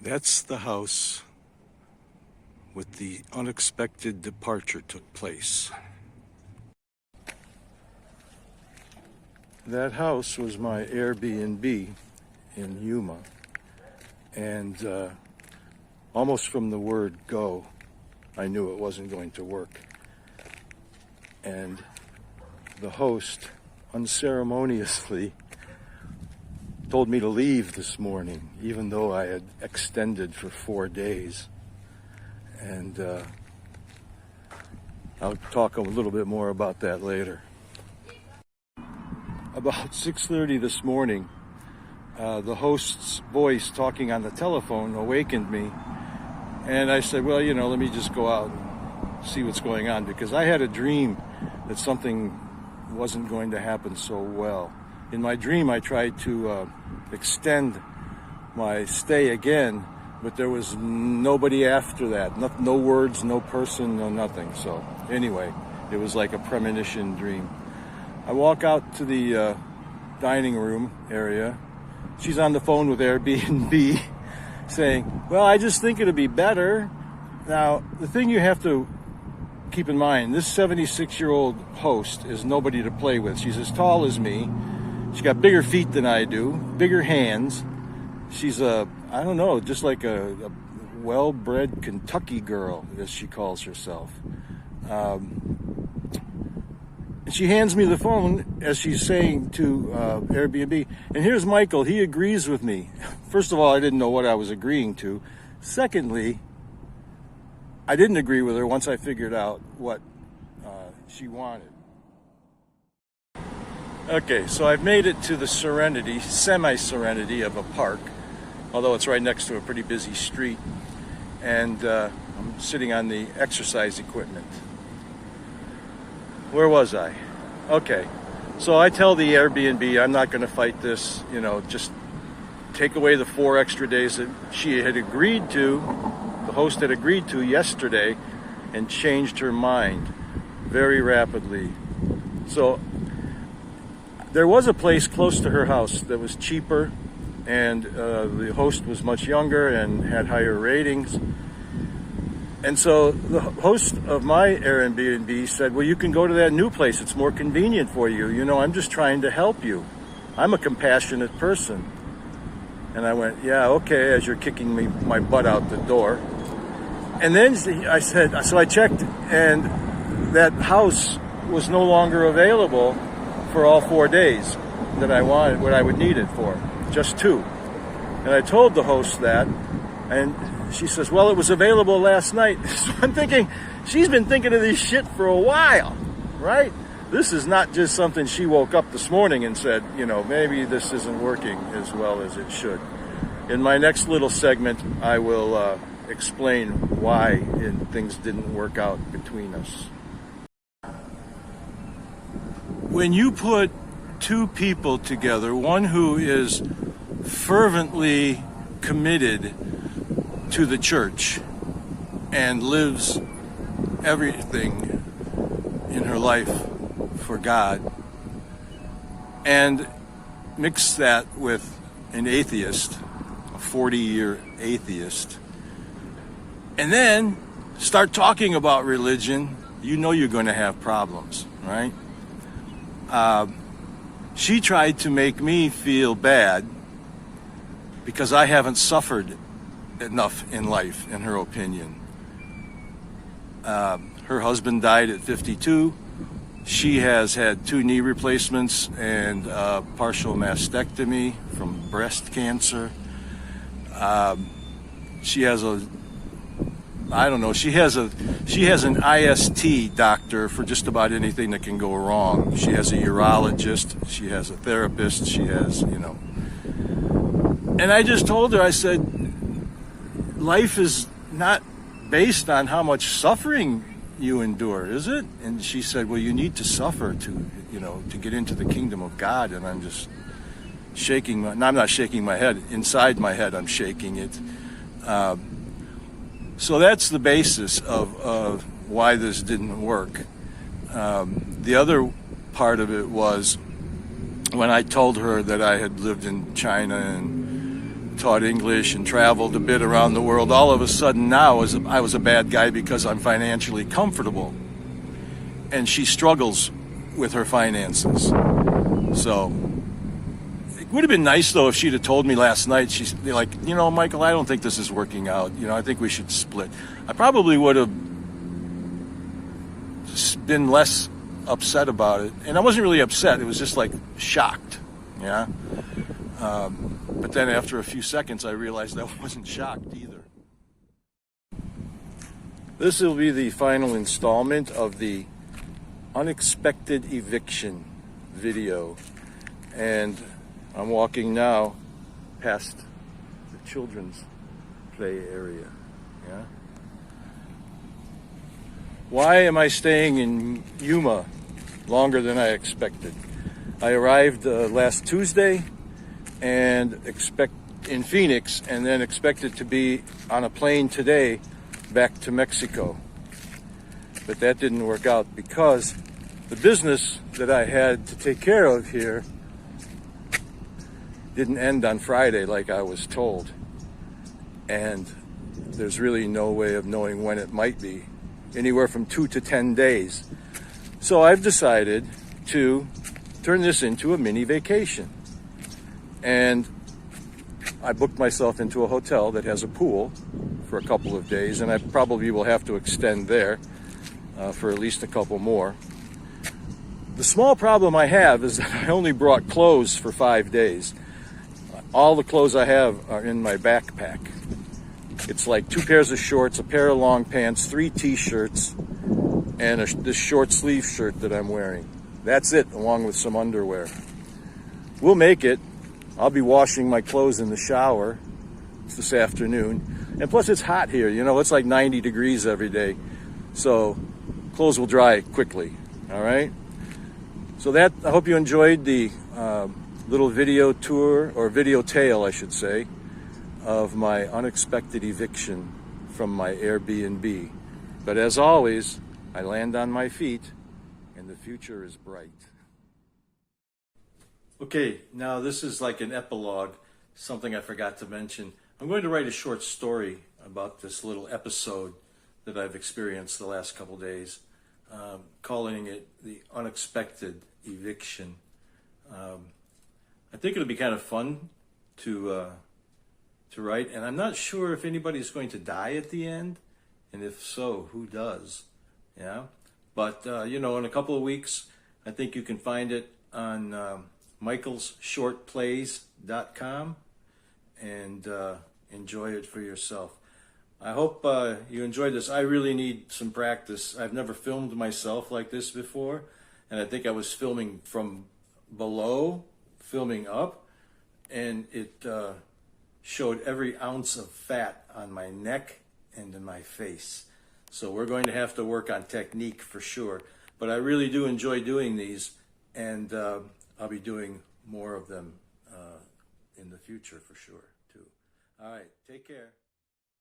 That's the house with the unexpected departure took place. That house was my Airbnb in Yuma, and almost from the word go, I knew it wasn't going to work. And the host unceremoniously told me to leave this morning, even though I had extended for 4 days. And I'll talk a little bit more about that later. About 6:30 this morning, the host's voice talking on the telephone awakened me. And I said, well, let me just go out and see what's going on, because I had a dream that something wasn't going to happen so well. In my dream, I tried to extend my stay again, but there was nobody after that. No words, no person, no nothing. So anyway, it was like a premonition dream. I walk out to the dining room area. She's on the phone with Airbnb saying, well, I just think it'll be better. Now, the thing you have to keep in mind, this 76-year-old host is nobody to play with. She's as tall as me. She's got bigger feet than I do, bigger hands. She's just like a well-bred Kentucky girl, as she calls herself. And she hands me the phone as she's saying to Airbnb, and here's Michael, he agrees with me. First of all, I didn't know what I was agreeing to. Secondly, I didn't agree with her once I figured out what she wanted. Okay, so I've made it to the semi-serenity of a park, although it's right next to a pretty busy street, and I'm sitting on the exercise equipment. Where was I? Okay, so I tell the Airbnb I'm not going to fight this, just take away the 4 extra days that she had agreed to, the host had agreed to yesterday, and changed her mind very rapidly. So there was a place close to her house that was cheaper, and the host was much younger and had higher ratings. And so the host of my Airbnb said, well, you can go to that new place. It's more convenient for you. I'm just trying to help you. I'm a compassionate person. And I went, yeah, okay, as you're kicking my butt out the door. And then I said, so I checked, and that house was no longer available for all 4 days that I wanted, what I would need it for, just 2. And I told the host that, and she says, well, it was available last night. So I'm thinking, she's been thinking of this shit for a while, right? This is not just something she woke up this morning and said, maybe this isn't working as well as it should. In my next little segment, I will explain why things didn't work out between us. When you put 2 people together, one who is fervently committed to the church and lives everything in her life for God, and mix that with an atheist, a 40-year atheist, and then start talking about religion, you're going to have problems, right? She tried to make me feel bad because I haven't suffered enough in life, in her opinion. Her husband died at 52. She has had 2 knee replacements and partial mastectomy from breast cancer. She has an IST doctor for just about anything that can go wrong. She has a urologist, she has a therapist, she has, And I just told her, I said, life is not based on how much suffering you endure, is it? And she said, well, you need to suffer to get into the kingdom of God. And I'm just shaking I'm not shaking my head. Inside my head, I'm shaking it. So that's the basis of why this didn't work. The other part of it was when I told her that I had lived in China and taught English and traveled a bit around the world. All of a sudden now I was a bad guy because I'm financially comfortable. And she struggles with her finances. So it would have been nice though if she'd have told me last night, she's like, you know, Michael, I don't think this is working out. You know, I think we should split. I probably would have been less upset about it. And I wasn't really upset. It was just like shocked. Yeah. But then after a few seconds, I realized I wasn't shocked either. This will be the final installment of the Unexpected Eviction video. And I'm walking now past the children's play area. Yeah. Why am I staying in Yuma longer than I expected? I arrived last Tuesday and in Phoenix, and then expected to be on a plane today back to Mexico. But that didn't work out because the business that I had to take care of here didn't end on Friday like I was told. And there's really no way of knowing when it might be. Anywhere from 2 to 10 days. So I've decided to turn this into a mini vacation. And I booked myself into a hotel that has a pool for a couple of days, and I probably will have to extend there for at least a couple more. The small problem I have is that I only brought clothes for 5 days. All the clothes I have are in my backpack. It's like 2 pairs of shorts, a pair of long pants, 3 t-shirts, and this short sleeve shirt that I'm wearing. That's it, along with some underwear. We'll make it. I'll be washing my clothes in the shower this afternoon. And plus it's hot here, you know, it's like 90 degrees every day. So clothes will dry quickly, all right? So I hope you enjoyed the little video tour, or video tale, I should say, of my unexpected eviction from my Airbnb. But as always, I land on my feet and the future is bright. Okay, now this is like an epilogue, something I forgot to mention. I'm going to write a short story about this little episode that I've experienced the last couple days, calling it the Unexpected Eviction. I think it'll be kind of fun to write, and I'm not sure if anybody's going to die at the end, and if so, who does? Yeah, but you know, in a couple of weeks, I think you can find it on michaelshortplays.com and enjoy it for yourself. I hope you enjoyed this. I really need some practice. I've never filmed myself like this before, and I think I was filming from below, filming up, and it showed every ounce of fat on my neck and in my face. So we're going to have to work on technique for sure. But I really do enjoy doing these, and I'll be doing more of them in the future for sure too. All right, take care.